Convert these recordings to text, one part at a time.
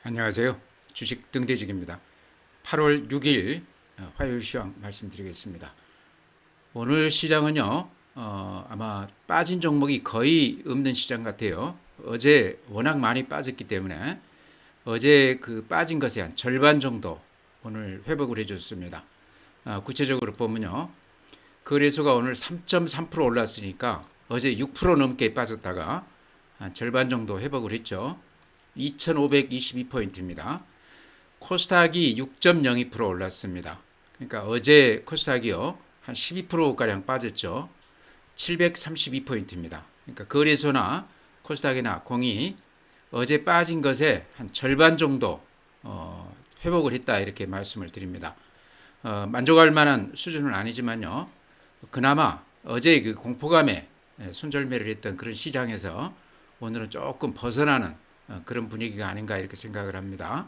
안녕하세요. 주식 등대직입니다. 8월 6일 화요일 시황 말씀드리겠습니다. 오늘 시장은요, 아마 빠진 종목이 거의 없는 시장 같아요. 어제 워낙 많이 빠졌기 때문에 어제 그 빠진 것의 한 절반 정도 오늘 회복을 해줬습니다. 구체적으로 보면요, 거래소가 오늘 3.3% 올랐으니까 어제 6% 넘게 빠졌다가 한 절반 정도 회복을 했죠. 2522포인트입니다. 코스닥이 6.02% 올랐습니다. 그러니까 어제 코스닥이요, 한 12%가량 빠졌죠. 732포인트입니다. 그러니까 거래소나 코스닥이나 공이 어제 빠진 것의 한 절반 정도 회복을 했다 이렇게 말씀을 드립니다. 만족할 만한 수준은 아니지만요. 그나마 어제 그 공포감에 손절매를 했던 그런 시장에서 오늘은 조금 벗어나는 그런 분위기가 아닌가 이렇게 생각을 합니다.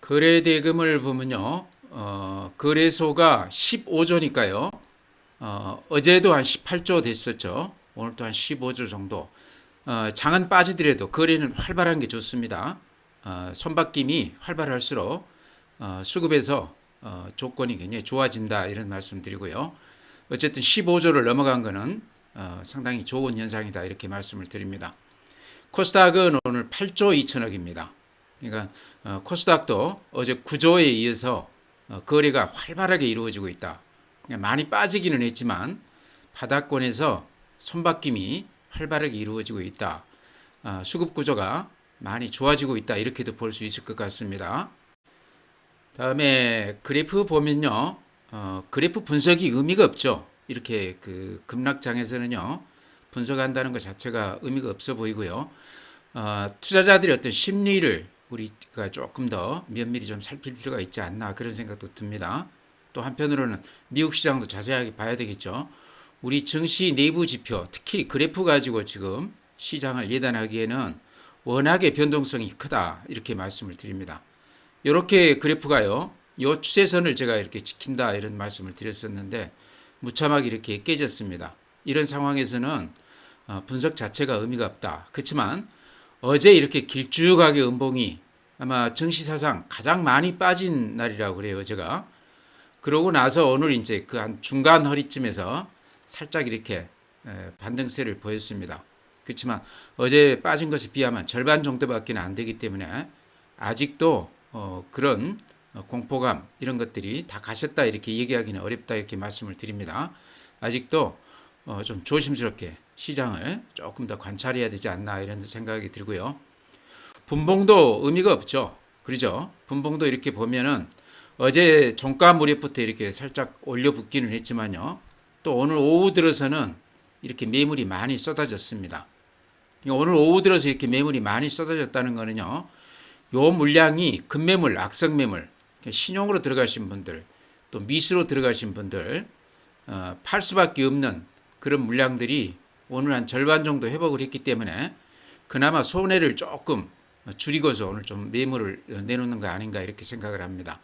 거래대금을 보면요, 거래소가 15조니까요. 어제도 한 18조 됐었죠. 오늘도 한 15조 정도. 장은 빠지더라도 거래는 활발한 게 좋습니다. 손바뀜이 활발할수록 수급에서 조건이 굉장히 좋아진다 이런 말씀 드리고요. 어쨌든 15조를 넘어간 거는 상당히 좋은 현상이다 이렇게 말씀을 드립니다. 코스닥은 오늘 8조 2천억입니다. 그러니까 코스닥도 어제 9조에 이어서 거래가 활발하게 이루어지고 있다. 그러니까 많이 빠지기는 했지만 바닥권에서 손바뀜이 활발하게 이루어지고 있다. 수급 구조가 많이 좋아지고 있다. 이렇게도 볼 수 있을 것 같습니다. 다음에 그래프 보면요. 그래프 분석이 의미가 없죠. 이렇게 그 급락장에서는요. 분석한다는 것 자체가 의미가 없어 보이고요. 투자자들의 어떤 심리를 우리가 조금 더 면밀히 좀 살필 필요가 있지 않나 그런 생각도 듭니다. 또 한편으로는 미국 시장도 자세하게 봐야 되겠죠. 우리 증시 내부 지표, 특히 그래프 가지고 지금 시장을 예단하기에는 워낙에 변동성이 크다 이렇게 말씀을 드립니다. 이렇게 그래프가요, 이 추세선을 제가 이렇게 지킨다 이런 말씀을 드렸었는데 무참하게 이렇게 깨졌습니다. 이런 상황에서는 분석 자체가 의미가 없다. 그렇지만 어제 이렇게 길쭉하게 음봉이 아마 증시사상 가장 많이 빠진 날이라고 그래요, 어제가. 그러고 나서 오늘 이제 그 한 중간 허리쯤에서 살짝 이렇게 반등세를 보였습니다. 그렇지만 어제 빠진 것에 비하면 절반 정도밖에 안 되기 때문에 아직도 그런 공포감 이런 것들이 다 가셨다 이렇게 얘기하기는 어렵다 이렇게 말씀을 드립니다. 아직도 좀 조심스럽게 시장을 조금 더 관찰해야 되지 않나 이런 생각이 들고요. 분봉도 의미가 없죠. 그러죠? 분봉도 이렇게 보면은 어제 종가 무렵부터 이렇게 살짝 올려 붙기는 했지만요. 또 오늘 오후 들어서는 이렇게 매물이 많이 쏟아졌습니다. 오늘 오후 들어서 이렇게 매물이 많이 쏟아졌다는 거는요. 요 물량이 급매물, 악성매물, 신용으로 들어가신 분들, 또 미수로 들어가신 분들, 팔 수밖에 없는 그런 물량들이 오늘 한 절반 정도 회복을 했기 때문에 그나마 손해를 조금 줄이고서 오늘 좀 매물을 내놓는 거 아닌가 이렇게 생각을 합니다.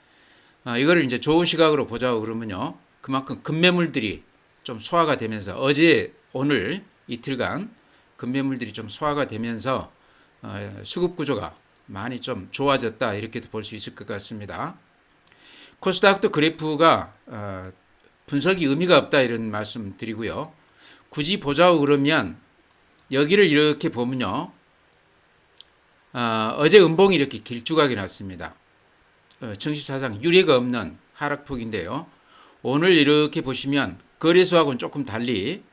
이거를 이제 좋은 시각으로 보자고 그러면요. 그만큼 급매물들이 좀 소화가 되면서 어제 오늘 이틀간 급매물들이 좀 소화가 되면서 수급 구조가 많이 좀 좋아졌다 이렇게도 볼 수 있을 것 같습니다. 코스닥도 그래프가 분석이 의미가 없다 이런 말씀 드리고요. 굳이 보자고 그러면 여기를 이렇게 보면요. 어제 음봉이 이렇게 길쭉하게 났습니다. 증시사상 유례가 없는 하락폭인데요. 오늘 이렇게 보시면 거래소하고는 조금 달리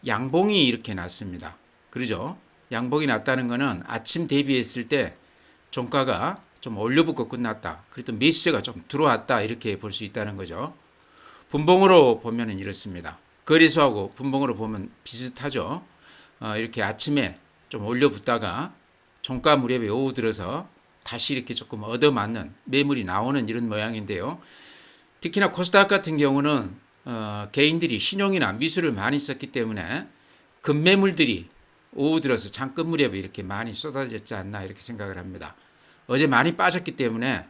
양봉이 이렇게 났습니다. 그러죠? 양봉이 났다는 것은 아침 대비했을 때 종가가 좀 올려붙고 끝났다. 그래도 매수세가 좀 들어왔다. 이렇게 볼 수 있다는 거죠. 분봉으로 보면 이렇습니다. 거래소하고 분봉으로 보면 비슷하죠. 이렇게 아침에 좀 올려붙다가 종가 무렵에 오후 들어서 다시 이렇게 조금 얻어맞는 매물이 나오는 이런 모양인데요. 특히나 코스닥 같은 경우는 개인들이 신용이나 미수를 많이 썼기 때문에 급매물들이 오후 들어서 장끝 무렵에 이렇게 많이 쏟아졌지 않나 이렇게 생각을 합니다. 어제 많이 빠졌기 때문에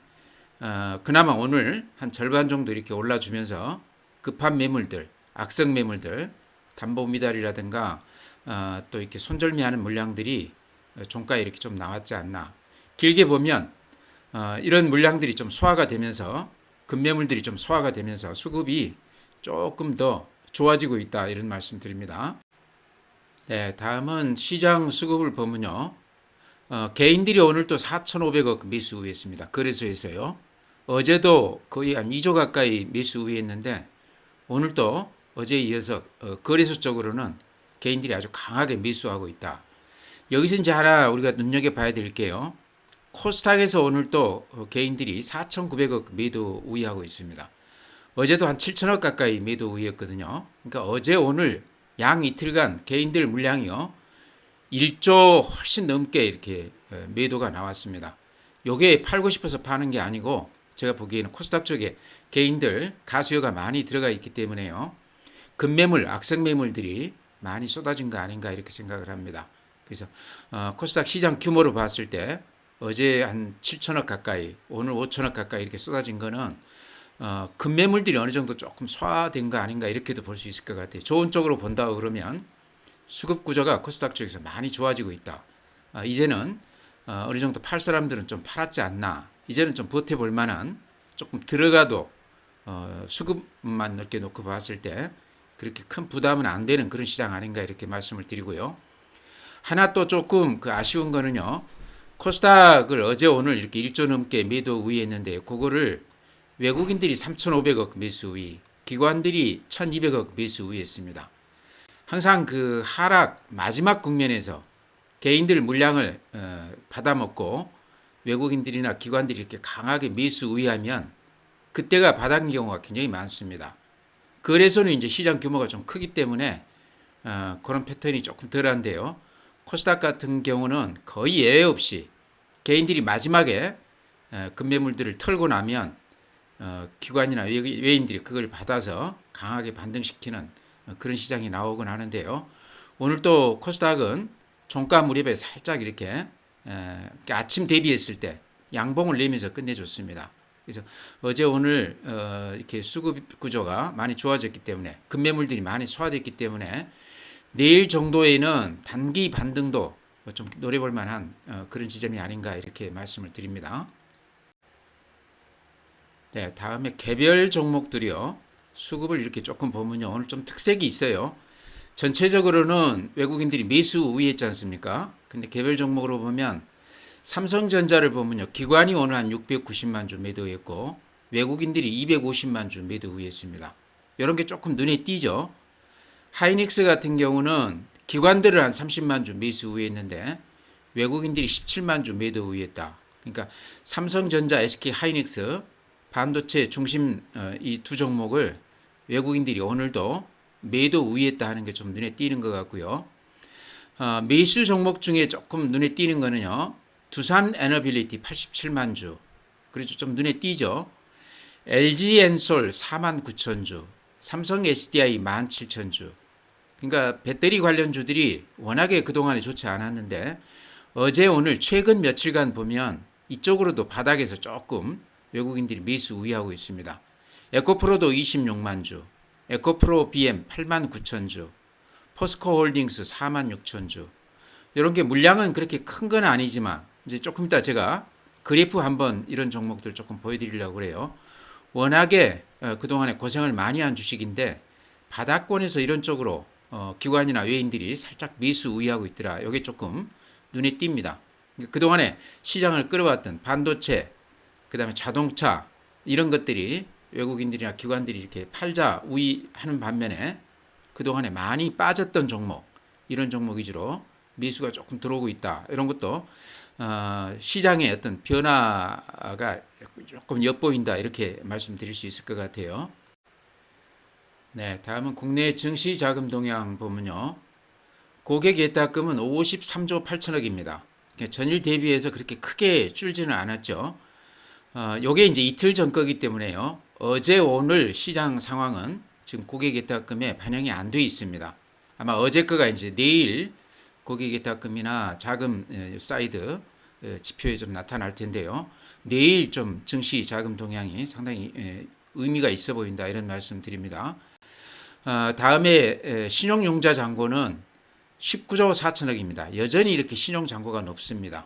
그나마 오늘 한 절반 정도 이렇게 올라주면서 급한 매물들, 악성 매물들, 담보 미달이라든가 또 이렇게 손절매하는 물량들이 종가에 이렇게 좀 나왔지 않나. 길게 보면 이런 물량들이 좀 소화가 되면서 급매물들이 좀 소화가 되면서 수급이 조금 더 좋아지고 있다 이런 말씀 드립니다. 네, 다음은 시장 수급을 보면요. 개인들이 오늘 또 4,500억 매수 우위했습니다. 거래소에서요. 어제도 거의 한 2조 가까이 매수 우위했는데 오늘도 어제에 이어서 거래소 쪽으로는 개인들이 아주 강하게 매수하고 있다. 여기서 이제 하나 우리가 눈여겨봐야 될 게요. 코스닥에서 오늘 또 개인들이 4,900억 매도 우위하고 있습니다. 어제도 한 7천억 가까이 매도 우위였거든요. 그러니까 어제 오늘 양 이틀간 개인들 물량이요. 1조 훨씬 넘게 이렇게 매도가 나왔습니다. 요게 팔고 싶어서 파는 게 아니고 제가 보기에는 코스닥 쪽에 개인들 가수요가 많이 들어가 있기 때문에요. 급매물, 악성 매물들이 많이 쏟아진 거 아닌가 이렇게 생각을 합니다. 그래서 코스닥 시장 규모로 봤을 때 어제 한 7천억 가까이, 오늘 5천억 가까이 이렇게 쏟아진 거는 급매물들이 어느 정도 조금 소화된 거 아닌가 이렇게도 볼 수 있을 것 같아요. 좋은 쪽으로 본다 그러면 수급 구조가 코스닥 쪽에서 많이 좋아지고 있다. 이제는 어느 정도 팔 사람들은 좀 팔았지 않나. 이제는 좀 버텨볼 만한 조금 들어가도 수급만 넓게 놓고 봤을 때 그렇게 큰 부담은 안 되는 그런 시장 아닌가 이렇게 말씀을 드리고요. 하나 또 조금 아쉬운 거는요. 코스닥을 어제 오늘 이렇게 1조 넘게 매도 우위했는데 그거를 외국인들이 3,500억 매수 우위, 기관들이 1,200억 매수 우위했습니다. 항상 그 하락 마지막 국면에서 개인들 물량을 받아먹고 외국인들이나 기관들이 이렇게 강하게 매수 우위하면 그때가 바닥인 경우가 굉장히 많습니다. 거래소는 이제 시장 규모가 좀 크기 때문에 그런 패턴이 조금 덜한데요. 코스닥 같은 경우는 거의 예외 없이 개인들이 마지막에 급매물들을 털고 나면 기관이나 외인들이 그걸 받아서 강하게 반등시키는 그런 시장이 나오곤 하는데요. 오늘 또 코스닥은 종가 무렵에 살짝 이렇게 아침 대비했을 때 양봉을 내면서 끝내줬습니다. 그래서 어제 오늘 이렇게 수급 구조가 많이 좋아졌기 때문에 급매물들이 많이 소화됐기 때문에 내일 정도에는 단기 반등도 좀 노려볼 만한 그런 지점이 아닌가 이렇게 말씀을 드립니다. 네, 다음에 개별 종목들이요. 수급을 이렇게 조금 보면요. 오늘 좀 특색이 있어요. 전체적으로는 외국인들이 매수 우위했지 않습니까? 근데 개별 종목으로 보면 삼성전자를 보면요. 기관이 오늘 한 690만 주 매도했고 외국인들이 250만 주 매도 우위했습니다. 이런 게 조금 눈에 띄죠. 하이닉스 같은 경우는 기관들을 한 30만 주 매수 우위했는데 외국인들이 17만 주 매도 우위했다. 그러니까 삼성전자, SK 하이닉스 반도체 중심 이 두 종목을 외국인들이 오늘도 매도 우위했다 하는 게 좀 눈에 띄는 것 같고요. 매수 종목 중에 조금 눈에 띄는 거는요. 두산 에너빌리티 87만 주. 그래서 좀 눈에 띄죠. LG 엔솔 4만 9천 주. 삼성 SDI 1만 7천 주. 그러니까 배터리 관련 주들이 워낙에 그동안에 좋지 않았는데 어제 오늘 최근 며칠간 보면 이쪽으로도 바닥에서 조금 외국인들이 매수 우위하고 있습니다. 에코프로도 26만 주, 에코프로 BM 8만 9천 주, 포스코홀딩스 4만 6천 주. 이런 게 물량은 그렇게 큰 건 아니지만 이제 조금 이따 제가 그래프 한번 이런 종목들 조금 보여드리려고 그래요. 워낙에 그동안에 고생을 많이 한 주식인데 바닥권에서 이런 쪽으로 기관이나 외인들이 살짝 매수 우위하고 있더라. 이게 조금 눈에 띕니다. 그동안에 시장을 끌어왔던 반도체, 그 다음에 자동차 이런 것들이 외국인들이나 기관들이 이렇게 팔자 우위하는 반면에 그동안에 많이 빠졌던 종목, 이런 종목 위주로 매수가 조금 들어오고 있다. 이런 것도 시장의 어떤 변화가 조금 엿보인다 이렇게 말씀드릴 수 있을 것 같아요. 네, 다음은 국내 증시 자금 동향 보면요. 고객 예탁금은 53조 8천억입니다. 전일 대비해서 그렇게 크게 줄지는 않았죠. 요게 이제 이틀 전 거기 때문에요. 어제 오늘 시장 상황은 지금 고객 예탁금에 반영이 안 돼 있습니다. 아마 어제 거가 이제 내일 고객 예탁금이나 자금 사이드 지표에 좀 나타날 텐데요. 내일 좀 증시 자금 동향이 상당히 의미가 있어 보인다 이런 말씀 드립니다. 다음에 신용융자 잔고는 19조 4천억입니다. 여전히 이렇게 신용잔고가 높습니다.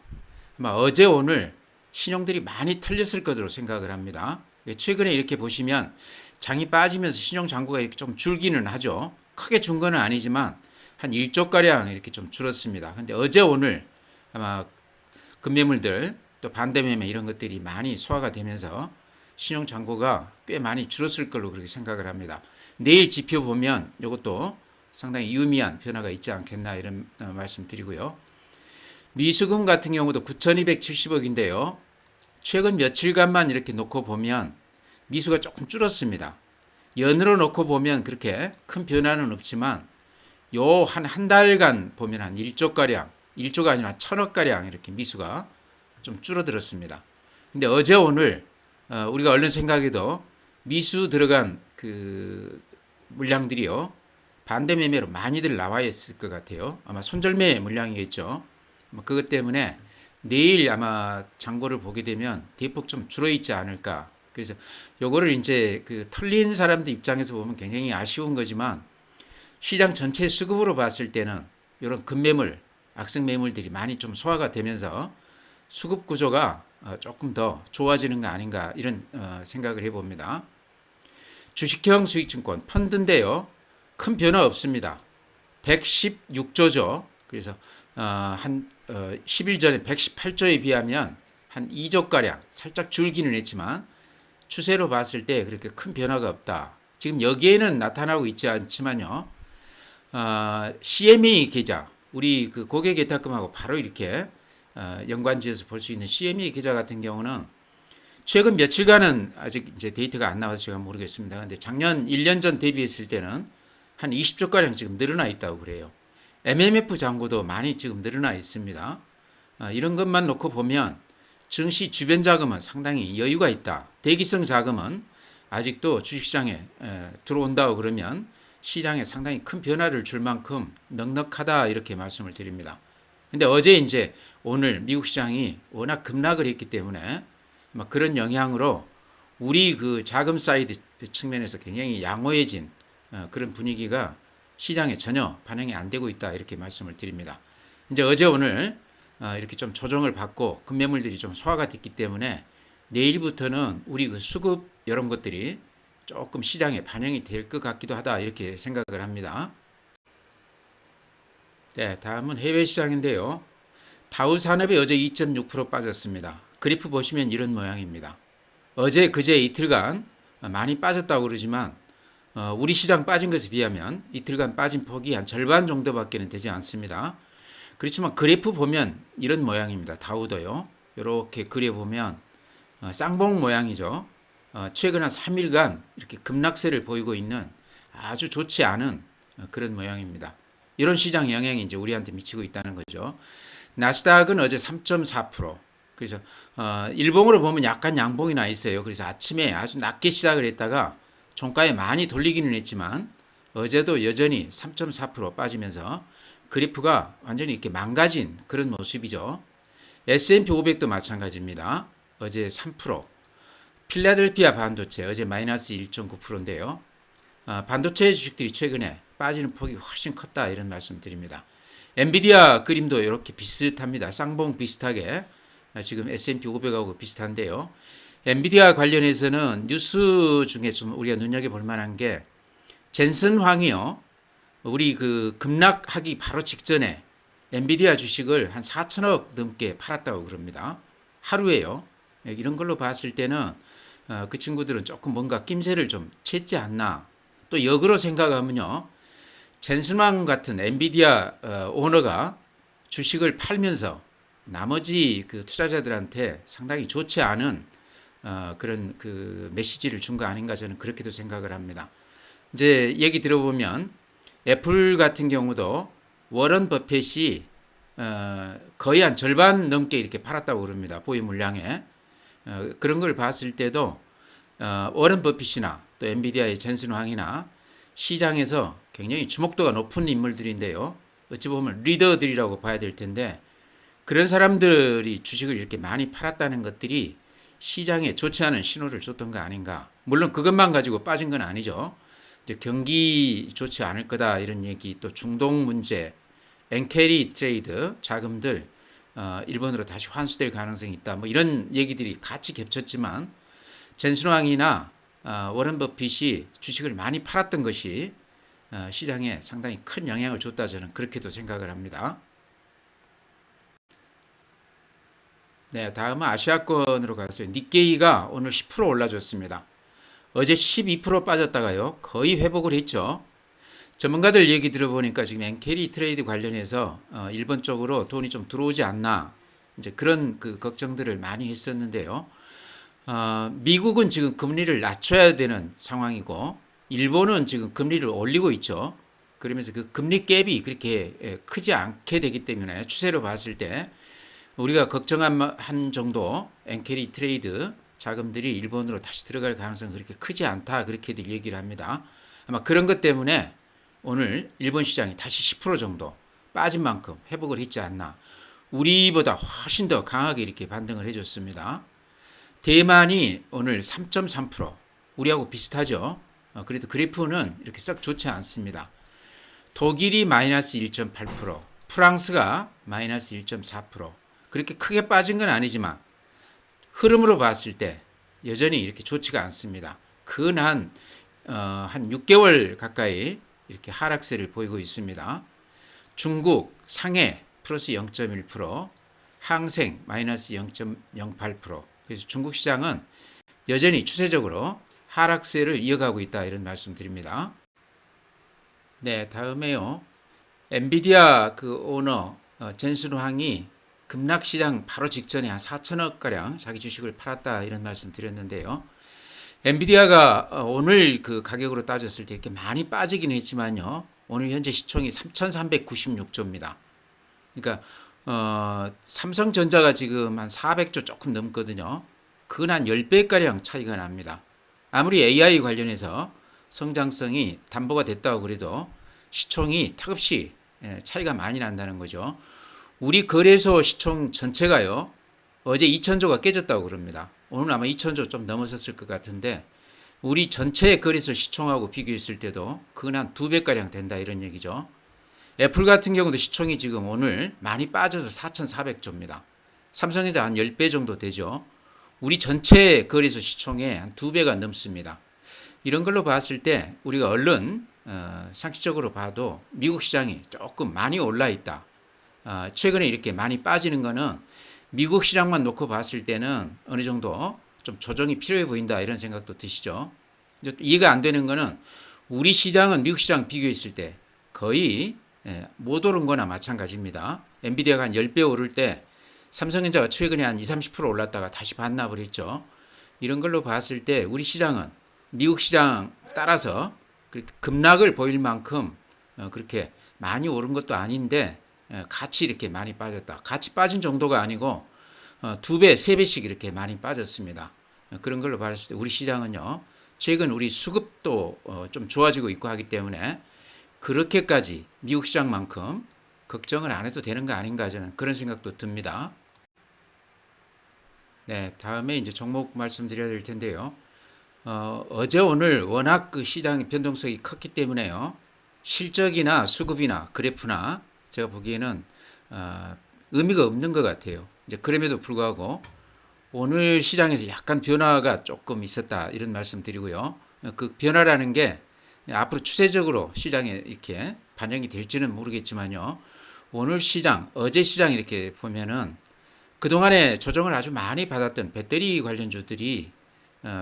아마 어제 오늘 신용들이 많이 털렸을 것으로 생각을 합니다. 최근에 이렇게 보시면 장이 빠지면서 신용 잔고가 이렇게 좀 줄기는 하죠. 크게 준 거는 아니지만 한 1조 가량 이렇게 좀 줄었습니다. 근데 어제 오늘 아마 급매물들 또 반대매매 이런 것들이 많이 소화가 되면서 신용 잔고가 꽤 많이 줄었을 걸로 그렇게 생각을 합니다. 내일 지표 보면 이것도 상당히 유의미한 변화가 있지 않겠나 이런 말씀 드리고요. 미수금 같은 경우도 9,270억인데요. 최근 며칠간만 이렇게 놓고 보면 미수가 조금 줄었습니다. 연으로 놓고 보면 그렇게 큰 변화는 없지만 요 한 달간 보면 한 1조가량, 1조가 아니라 1,000억가량 이렇게 미수가 좀 줄어들었습니다. 근데 어제 오늘 우리가 얼른 생각해도 미수 들어간 그 물량들이요. 반대 매매로 많이들 나와 있을 것 같아요. 아마 손절매 물량이겠죠. 그것 때문에 내일 아마 잔고를 보게 되면 대폭 좀 줄어 있지 않을까. 그래서 요거를 이제 그 털린 사람들 입장에서 보면 굉장히 아쉬운 거지만 시장 전체 수급으로 봤을 때는 이런 급매물, 악성 매물들이 많이 좀 소화가 되면서 수급 구조가 조금 더 좋아지는 거 아닌가 이런 생각을 해봅니다. 주식형 수익증권 펀드인데요. 큰 변화 없습니다. 116조죠. 그래서 한 10일 전에 118조에 비하면 한 2조가량 살짝 줄기는 했지만 추세로 봤을 때 그렇게 큰 변화가 없다. 지금 여기에는 나타나고 있지 않지만요. CME 계좌, 우리 그 고객예탁금하고 바로 이렇게 연관지어서 볼 수 있는 CME 계좌 같은 경우는 최근 며칠간은 아직 이제 데이터가 안 나와서 제가 모르겠습니다. 근데 작년 1년 전 대비했을 때는 한 20조가량 지금 늘어나 있다고 그래요. MMF 잔고도 많이 지금 늘어나 있습니다. 이런 것만 놓고 보면 증시 주변 자금은 상당히 여유가 있다. 대기성 자금은 아직도 주식시장에 들어온다고 그러면 시장에 상당히 큰 변화를 줄 만큼 넉넉하다 이렇게 말씀을 드립니다. 근데 어제 이제 오늘 미국 시장이 워낙 급락을 했기 때문에 그런 영향으로 우리 그 자금 사이드 측면에서 굉장히 양호해진 그런 분위기가 시장에 전혀 반영이 안 되고 있다 이렇게 말씀을 드립니다. 이제 어제 오늘 이렇게 좀 조정을 받고 급매물들이 좀 소화가 됐기 때문에 내일부터는 우리 그 수급 이런 것들이 조금 시장에 반영이 될 것 같기도 하다 이렇게 생각을 합니다. 네, 다음은 해외 시장인데요. 다우 산업이 어제 2.6% 빠졌습니다. 그래프 보시면 이런 모양입니다. 어제 그제 이틀간 많이 빠졌다고 그러지만 우리 시장 빠진 것에 비하면 이틀간 빠진 폭이 한 절반 정도밖에 되지 않습니다. 그렇지만 그래프 보면 이런 모양입니다. 다우도요. 이렇게 그려보면 쌍봉 모양이죠. 최근 한 3일간 이렇게 급락세를 보이고 있는 아주 좋지 않은 그런 모양입니다. 이런 시장 영향이 이제 우리한테 미치고 있다는 거죠. 나스닥은 어제 3.4%. 그래서 일봉으로 보면 약간 양봉이 나 있어요. 그래서 아침에 아주 낮게 시작을 했다가 종가에 많이 돌리기는 했지만 어제도 여전히 3.4% 빠지면서 그래프가 완전히 이렇게 망가진 그런 모습이죠. S&P 500도 마찬가지입니다. 어제 3%. 필라델피아 반도체 어제 마이너스 1.9%인데요. 반도체 주식들이 최근에 빠지는 폭이 훨씬 컸다 이런 말씀 드립니다. 엔비디아 그림도 이렇게 비슷합니다. 쌍봉 비슷하게 지금 S&P 500하고 비슷한데요. 엔비디아 관련해서는 뉴스 중에 좀 우리가 눈여겨볼 만한 게 젠슨 황이요. 우리 그 급락하기 바로 직전에 엔비디아 주식을 한 4천억 넘게 팔았다고 그럽니다. 하루에요. 이런 걸로 봤을 때는 그 친구들은 조금 뭔가 낌새를 좀 챘지 않나. 또 역으로 생각하면요. 젠슨 황 같은 엔비디아 오너가 주식을 팔면서 나머지 그 투자자들한테 상당히 좋지 않은 그런 그 메시지를 준 거 아닌가 저는 그렇게도 생각을 합니다. 이제 얘기 들어보면 애플 같은 경우도 워런 버핏이 거의 한 절반 넘게 이렇게 팔았다고 그럽니다. 보유 물량에. 그런 걸 봤을 때도 워런 버핏이나 또 엔비디아의 젠슨 황이나 시장에서 굉장히 주목도가 높은 인물들인데요. 어찌 보면 리더들이라고 봐야 될 텐데 그런 사람들이 주식을 이렇게 많이 팔았다는 것들이 시장에 좋지 않은 신호를 줬던 거 아닌가. 물론 그것만 가지고 빠진 건 아니죠. 이제 경기 좋지 않을 거다 이런 얘기 또 중동 문제, 엔캐리 트레이드 자금들 일본으로 다시 환수될 가능성이 있다. 뭐 이런 얘기들이 같이 겹쳤지만 젠슨황이나 워런 버핏이 주식을 많이 팔았던 것이 시장에 상당히 큰 영향을 줬다 저는 그렇게도 생각을 합니다. 네, 다음은 아시아권으로 가서요. 니케이가 오늘 10% 올라줬습니다. 어제 12% 빠졌다가요. 거의 회복을 했죠. 전문가들 얘기 들어보니까 지금 엔캐리 트레이드 관련해서 일본 쪽으로 돈이 좀 들어오지 않나 이제 그런 그 걱정들을 많이 했었는데요. 미국은 지금 금리를 낮춰야 되는 상황이고 일본은 지금 금리를 올리고 있죠. 그러면서 그 금리 갭이 그렇게 크지 않게 되기 때문에 추세로 봤을 때 우리가 걱정한 정도 엔캐리 트레이드 자금들이 일본으로 다시 들어갈 가능성은 그렇게 크지 않다 그렇게들 얘기를 합니다. 아마 그런 것 때문에 오늘 일본 시장이 다시 10% 정도 빠진 만큼 회복을 했지 않나. 우리보다 훨씬 더 강하게 이렇게 반등을 해줬습니다. 대만이 오늘 3.3% 우리하고 비슷하죠. 그래도 그래프는 이렇게 썩 좋지 않습니다. 독일이 마이너스 1.8%, 프랑스가 마이너스 1.4%. 그렇게 크게 빠진 건 아니지만 흐름으로 봤을 때 여전히 이렇게 좋지가 않습니다. 한 6개월 가까이 이렇게 하락세를 보이고 있습니다. 중국 상해 플러스 0.1%, 항생 마이너스 0.08%. 그래서 중국 시장은 여전히 추세적으로 하락세를 이어가고 있다 이런 말씀 드립니다. 네, 다음에요. 엔비디아 그 오너 젠슨 황이 급락시장 바로 직전에 한 4천억 가량 자기 주식을 팔았다 이런 말씀 드렸는데요. 엔비디아가 오늘 그 가격으로 따졌을 때 이렇게 많이 빠지긴 했지만요. 오늘 현재 시총이 3,396조입니다. 그러니까 삼성전자가 지금 한 400조 조금 넘거든요. 그건 한 10배가량 차이가 납니다. 아무리 AI 관련해서 성장성이 담보가 됐다고 그래도 시총이 턱없이 차이가 많이 난다는 거죠. 우리 거래소 시총 전체가요. 어제 2천조가 깨졌다고 그럽니다. 오늘 아마 2천조 좀 넘어섰을 것 같은데 우리 전체 거래소 시총하고 비교했을 때도 그건 한 2배가량 된다 이런 얘기죠. 애플 같은 경우도 시총이 지금 오늘 많이 빠져서 4,400조입니다. 삼성전자 한 10배 정도 되죠. 우리 전체 거래소 시총의 한 2배가 넘습니다. 이런 걸로 봤을 때 우리가 얼른 상식적으로 봐도 미국 시장이 조금 많이 올라 있다. 최근에 이렇게 많이 빠지는 거는 미국 시장만 놓고 봤을 때는 어느 정도 좀 조정이 필요해 보인다 이런 생각도 드시죠. 이제 이해가 안 되는 거는 우리 시장은 미국 시장 비교했을 때 거의 못 오른 거나 마찬가지입니다. 엔비디아가 한 10배 오를 때 삼성전자가 최근에 한 20, 30% 올랐다가 다시 반납을 했죠. 이런 걸로 봤을 때 우리 시장은 미국 시장 따라서 급락을 보일 만큼 그렇게 많이 오른 것도 아닌데 같이 이렇게 많이 빠졌다. 같이 빠진 정도가 아니고 2배, 3배씩 이렇게 많이 빠졌습니다. 그런 걸로 봤을 때 우리 시장은요. 최근 우리 수급도 좀 좋아지고 있고 하기 때문에 그렇게까지 미국 시장만큼 걱정을 안 해도 되는 거 아닌가 저는 그런 생각도 듭니다. 네, 다음에 이제 종목 말씀드려야 될 텐데요. 어제 오늘 워낙 그 시장의 변동성이 컸기 때문에요. 실적이나 수급이나 그래프나 제가 보기에는 의미가 없는 것 같아요. 이제 그럼에도 불구하고 오늘 시장에서 약간 변화가 조금 있었다 이런 말씀 드리고요. 그 변화라는 게 앞으로 추세적으로 시장에 이렇게 반영이 될지는 모르겠지만요. 오늘 시장, 어제 시장 이렇게 보면은 그동안에 조정을 아주 많이 받았던 배터리 관련주들이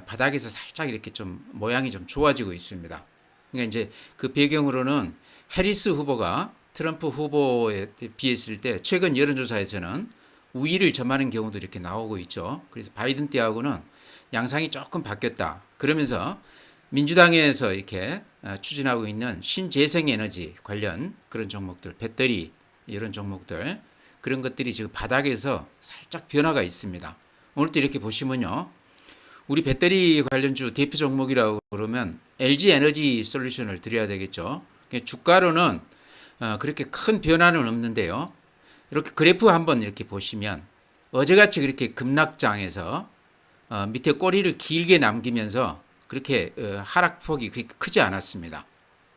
바닥에서 살짝 이렇게 좀 모양이 좀 좋아지고 있습니다. 그러니까 이제 그 배경으로는 해리스 후보가 트럼프 후보에 비했을 때 최근 여론조사에서는 우위를 점하는 경우도 이렇게 나오고 있죠. 그래서 바이든 때하고는 양상이 조금 바뀌었다. 그러면서 민주당에서 이렇게 추진하고 있는 신재생에너지 관련 그런 종목들, 배터리 이런 종목들 그런 것들이 지금 바닥에서 살짝 변화가 있습니다. 오늘도 이렇게 보시면요. 우리 배터리 관련주 대표 종목이라고 그러면 LG 에너지 솔루션을 드려야 되겠죠. 주가로는 그렇게 큰 변화는 없는데요. 이렇게 그래프 한번 이렇게 보시면 어제같이 그렇게 급락장에서 밑에 꼬리를 길게 남기면서 그렇게 하락폭이 그렇게 크지 않았습니다.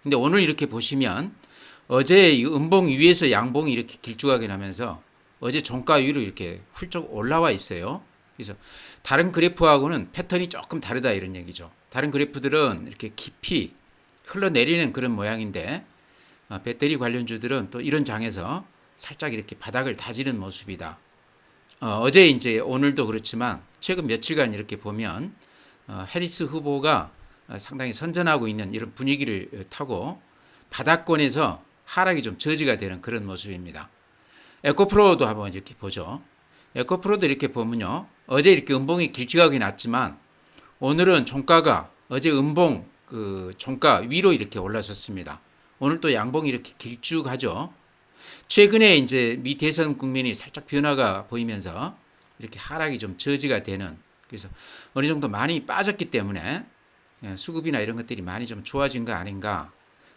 근데 오늘 이렇게 보시면 어제 음봉 위에서 양봉이 이렇게 길쭉하게 나면서 어제 종가 위로 이렇게 훌쩍 올라와 있어요. 그래서 다른 그래프하고는 패턴이 조금 다르다 이런 얘기죠. 다른 그래프들은 이렇게 깊이 흘러내리는 그런 모양인데 배터리 관련주들은 또 이런 장에서 살짝 이렇게 바닥을 다지는 모습이다. 어제 이제 오늘도 그렇지만 최근 며칠간 이렇게 보면 해리스 후보가 상당히 선전하고 있는 이런 분위기를 타고 바닥권에서 하락이 좀 저지가 되는 그런 모습입니다. 에코프로도 한번 이렇게 보죠. 에코프로도 이렇게 보면요. 어제 이렇게 음봉이 길쭉하게 났지만 오늘은 종가가 어제 음봉 그 종가 위로 이렇게 올라섰습니다. 오늘 또 양봉이 이렇게 길쭉하죠. 최근에 이제 미 대선 국면이 살짝 변화가 보이면서 이렇게 하락이 좀 저지가 되는, 그래서 어느 정도 많이 빠졌기 때문에 수급이나 이런 것들이 많이 좀 좋아진 거 아닌가.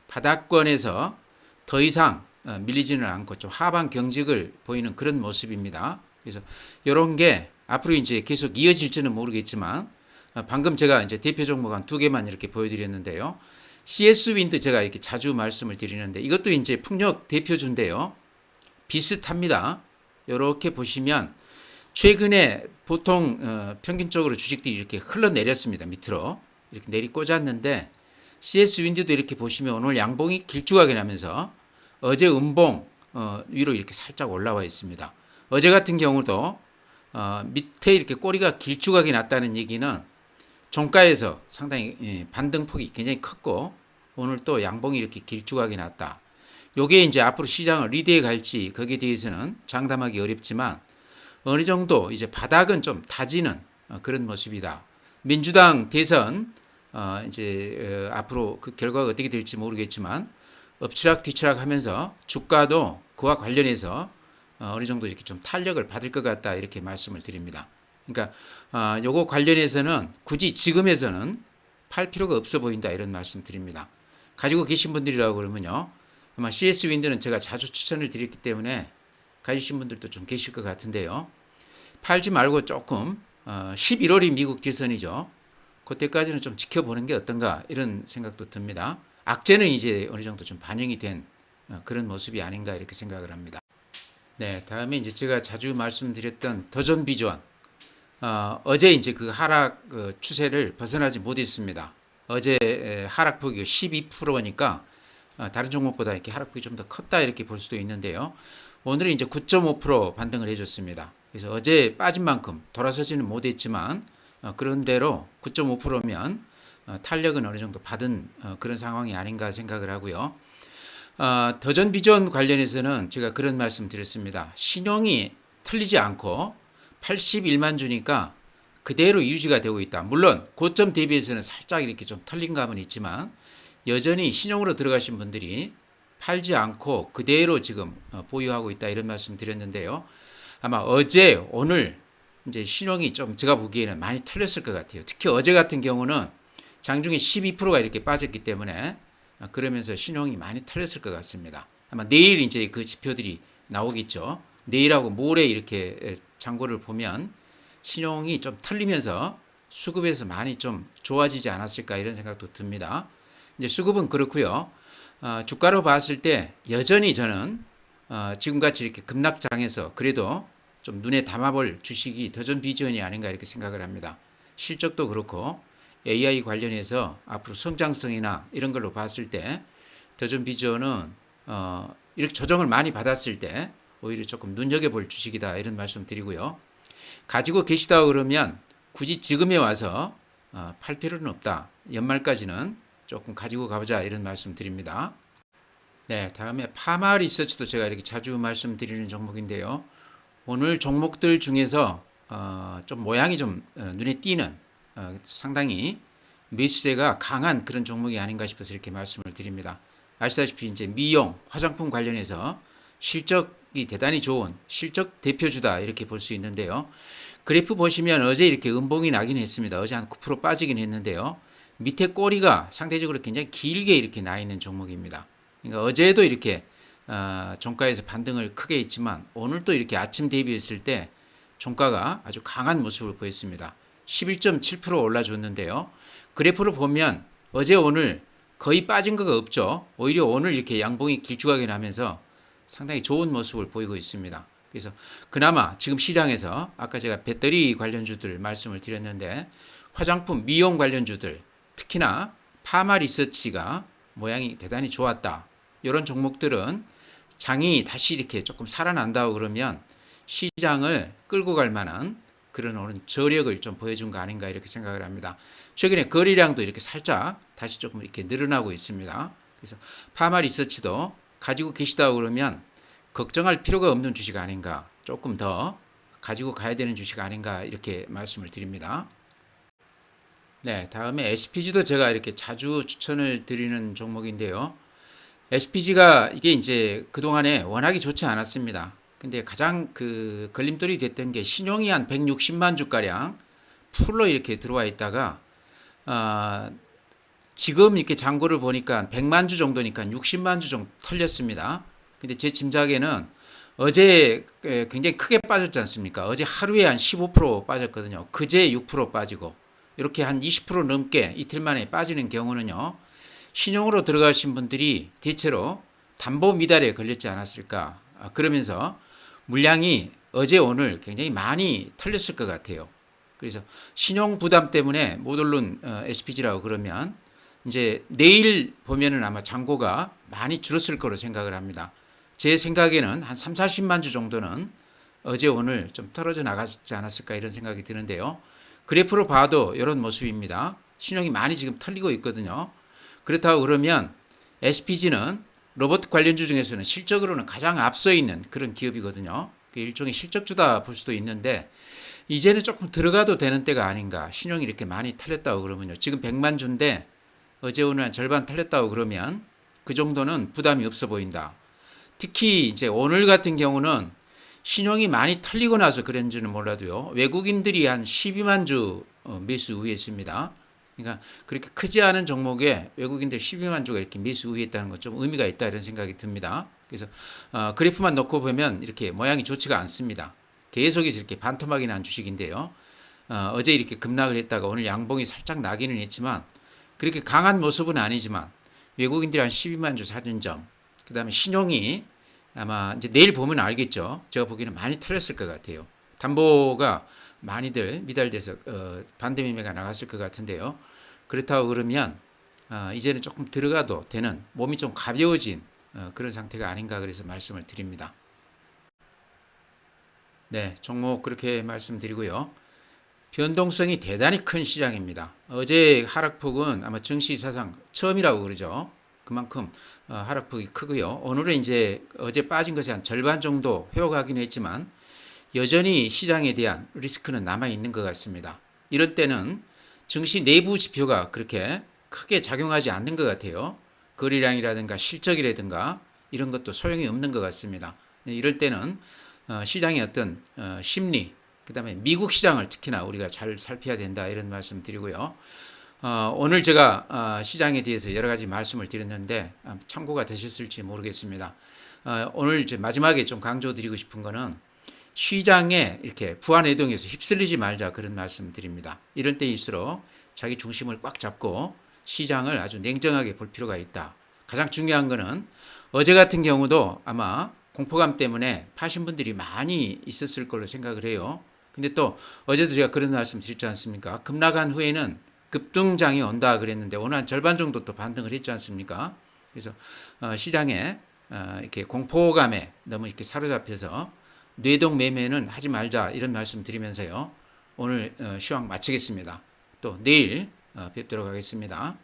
바닥권에서 더 이상 밀리지는 않고 좀 하방 경직을 보이는 그런 모습입니다. 그래서 이런 게 앞으로 이제 계속 이어질지는 모르겠지만 방금 제가 이제 대표 종목 한 두 개만 이렇게 보여드렸는데요. CS 윈드 제가 이렇게 자주 말씀을 드리는데 이것도 이제 풍력 대표주인데요. 비슷합니다. 이렇게 보시면 최근에 보통 평균적으로 주식들이 이렇게 흘러내렸습니다. 밑으로 이렇게 내리 꽂았는데 CS 윈드도 이렇게 보시면 오늘 양봉이 길쭉하게 나면서 어제 음봉 위로 이렇게 살짝 올라와 있습니다. 어제 같은 경우도 밑에 이렇게 꼬리가 길쭉하게 났다는 얘기는 종가에서 상당히 반등폭이 굉장히 컸고 오늘 또 양봉이 이렇게 길쭉하게 났다. 요게 이제 앞으로 시장을 리드해 갈지 거기에 대해서는 장담하기 어렵지만 어느 정도 이제 바닥은 좀 다지는 그런 모습이다. 민주당 대선 이제 앞으로 그 결과가 어떻게 될지 모르겠지만 엎치락 뒤치락 하면서 주가도 그와 관련해서 어느 정도 이렇게 좀 탄력을 받을 것 같다 이렇게 말씀을 드립니다. 그러니까 요거 관련해서는 굳이 지금에서는 팔 필요가 없어 보인다 이런 말씀 드립니다. 가지고 계신 분들이라고 그러면요. 아마 CS 윈드는 제가 자주 추천을 드렸기 때문에 가지신 분들도 좀 계실 것 같은데요. 팔지 말고 조금 11월이 미국 대선이죠. 그때까지는 좀 지켜보는 게 어떤가 이런 생각도 듭니다. 악재는 이제 어느 정도 좀 반영이 된 그런 모습이 아닌가 이렇게 생각을 합니다. 네, 다음에 이제 제가 자주 말씀드렸던 더존 비전. 어제 이제 그 하락 추세를 벗어나지 못했습니다. 어제 하락폭이 12%니까 다른 종목보다 이렇게 하락폭이 좀 더 컸다 이렇게 볼 수도 있는데요. 오늘은 이제 9.5% 반등을 해줬습니다. 그래서 어제 빠진 만큼 돌아서지는 못했지만 그런 대로 9.5%면 탄력은 어느 정도 받은 그런 상황이 아닌가 생각을 하고요. 더존 비전 관련해서는 제가 그런 말씀 드렸습니다. 신용이 틀리지 않고 81만 주니까 그대로 유지가 되고 있다. 물론 고점 대비해서는 살짝 이렇게 좀 털린 감은 있지만 여전히 신용으로 들어가신 분들이 팔지 않고 그대로 지금 보유하고 있다 이런 말씀 드렸는데요. 아마 어제 오늘 이제 신용이 좀 제가 보기에는 많이 털렸을 것 같아요. 특히 어제 같은 경우는 장중에 12%가 이렇게 빠졌기 때문에 그러면서 신용이 많이 털렸을 것 같습니다. 아마 내일 이제 그 지표들이 나오겠죠. 내일하고 모레 이렇게 장고를 보면 신용이 좀 털리면서 수급에서 많이 좀 좋아지지 않았을까 이런 생각도 듭니다. 이제 수급은 그렇고요. 주가로 봤을 때 여전히 저는 지금같이 이렇게 급락장에서 그래도 좀 눈에 담아볼 주식이 더존 비전이 아닌가 이렇게 생각을 합니다. 실적도 그렇고 AI 관련해서 앞으로 성장성이나 이런 걸로 봤을 때 더존 비전은 이렇게 조정을 많이 받았을 때 오히려 조금 눈여겨볼 주식이다 이런 말씀 드리고요. 가지고 계시다 그러면 굳이 지금에 와서 팔 필요는 없다. 연말까지는 조금 가지고 가보자 이런 말씀 드립니다. 네, 다음에 파마 리서치도 제가 이렇게 자주 말씀드리는 종목인데요. 오늘 종목들 중에서 좀 모양이 좀 눈에 띄는 상당히 매수세가 강한 그런 종목이 아닌가 싶어서 이렇게 말씀을 드립니다. 아시다시피 이제 미용, 화장품 관련해서 실적이 대단히 좋은 실적 대표주다 이렇게 볼 수 있는데요. 그래프 보시면 어제 이렇게 음봉이 나긴 했습니다. 어제 한 9% 빠지긴 했는데요. 밑에 꼬리가 상대적으로 굉장히 길게 이렇게 나 있는 종목입니다. 그러니까 어제도 이렇게 종가에서 반등을 크게 했지만 오늘도 이렇게 아침 대비했을 때 종가가 아주 강한 모습을 보였습니다. 11.7% 올라줬는데요. 그래프를 보면 어제 오늘 거의 빠진 거가 없죠. 오히려 오늘 이렇게 양봉이 길쭉하게 나면서 상당히 좋은 모습을 보이고 있습니다. 그래서 그나마 지금 시장에서 아까 제가 배터리 관련주들 말씀을 드렸는데 화장품 미용 관련주들 특히나 파마 리서치가 모양이 대단히 좋았다. 이런 종목들은 장이 다시 이렇게 조금 살아난다고 그러면 시장을 끌고 갈 만한 그런 오는 저력을 좀 보여준 거 아닌가 이렇게 생각을 합니다. 최근에 거래량도 이렇게 살짝 다시 조금 이렇게 늘어나고 있습니다. 그래서 파마 리서치도 가지고 계시다고 그러면 걱정할 필요가 없는 주식 아닌가, 조금 더 가지고 가야 되는 주식 아닌가 이렇게 말씀을 드립니다. 네, 다음에 SPG도 제가 이렇게 자주 추천을 드리는 종목인데요. SPG가 이게 이제 그동안에 워낙에 좋지 않았습니다. 근데 가장 그 걸림돌이 됐던 게 신용이 한 160만 주가량 풀로 이렇게 들어와 있다가 지금 이렇게 잔고를 보니까 100만 주 정도니까 60만 주 정도 털렸습니다. 근데 제 짐작에는 어제 굉장히 크게 빠졌지 않습니까? 어제 하루에 한 15% 빠졌거든요. 그제 6% 빠지고 이렇게 한 20% 넘게 이틀 만에 빠지는 경우는요. 신용으로 들어가신 분들이 대체로 담보 미달에 걸렸지 않았을까. 그러면서 물량이 어제 오늘 굉장히 많이 털렸을 것 같아요. 그래서 신용 부담 때문에 못 오른 SPG라고 그러면 이제 내일 보면은 아마 잔고가 많이 줄었을 거로 생각을 합니다. 제 생각에는 한 3, 40만 주 정도는 어제 오늘 좀 떨어져 나갔지 않았을까 이런 생각이 드는데요. 그래프로 봐도 이런 모습입니다. 신용이 많이 지금 털리고 있거든요. 그렇다고 그러면 SPG는 로봇 관련주 중에서는 실적으로는 가장 앞서 있는 그런 기업이거든요. 일종의 실적주다 볼 수도 있는데 이제는 조금 들어가도 되는 때가 아닌가. 신용이 이렇게 많이 털렸다고 그러면요. 지금 100만 주인데 어제 오늘 한 절반 털렸다고 그러면 그 정도는 부담이 없어 보인다. 특히 이제 오늘 같은 경우는 신용이 많이 털리고 나서 그런지는 몰라도요. 외국인들이 한 12만 주 매수 우위했습니다. 그러니까 그렇게 크지 않은 종목에 외국인들 12만 주가 이렇게 매수 우위했다는 건 좀 의미가 있다 이런 생각이 듭니다. 그래서 그래프만 놓고 보면 이렇게 모양이 좋지가 않습니다. 계속해서 이렇게 반토막이 난 주식인데요. 어제 이렇게 급락을 했다가 오늘 양봉이 살짝 나기는 했지만 그렇게 강한 모습은 아니지만 외국인들이 한 12만 주 사준 점, 그 다음에 신용이 아마 이제 내일 보면 알겠죠. 제가 보기에는 많이 털렸을 것 같아요. 담보가 많이들 미달돼서 반대 매매가 나갔을 것 같은데요. 그렇다고 그러면 이제는 조금 들어가도 되는 몸이 좀 가벼워진 그런 상태가 아닌가 그래서 말씀을 드립니다. 네, 종목 그렇게 말씀드리고요. 변동성이 대단히 큰 시장입니다. 어제 하락폭은 아마 증시 사상 처음이라고 그러죠. 그만큼 하락폭이 크고요. 오늘은 이제 어제 빠진 것이 한 절반 정도 회복하긴 했지만 여전히 시장에 대한 리스크는 남아 있는 것 같습니다. 이런 때는 증시 내부 지표가 그렇게 크게 작용하지 않는 것 같아요. 거래량이라든가 실적이라든가 이런 것도 소용이 없는 것 같습니다. 이럴 때는 시장의 어떤 심리, 그 다음에 미국 시장을 특히나 우리가 잘 살펴야 된다 이런 말씀 드리고요. 오늘 제가 시장에 대해서 여러 가지 말씀을 드렸는데 참고가 되셨을지 모르겠습니다. 오늘 이제 마지막에 좀 강조드리고 싶은 거는 시장에 이렇게 부안해동에서 휩쓸리지 말자 그런 말씀 드립니다. 이럴 때일수록 자기 중심을 꽉 잡고 시장을 아주 냉정하게 볼 필요가 있다. 가장 중요한 거는 어제 같은 경우도 아마 공포감 때문에 파신 분들이 많이 있었을 걸로 생각을 해요. 근데 또 어제도 제가 그런 말씀 드렸지 않습니까? 급락한 후에는 급등장이 온다 그랬는데 오늘 한 절반 정도 또 반등을 했지 않습니까? 그래서 시장에 이렇게 공포감에 너무 이렇게 사로잡혀서 뇌동 매매는 하지 말자 이런 말씀 드리면서요. 오늘 시황 마치겠습니다. 또 내일 뵙도록 하겠습니다.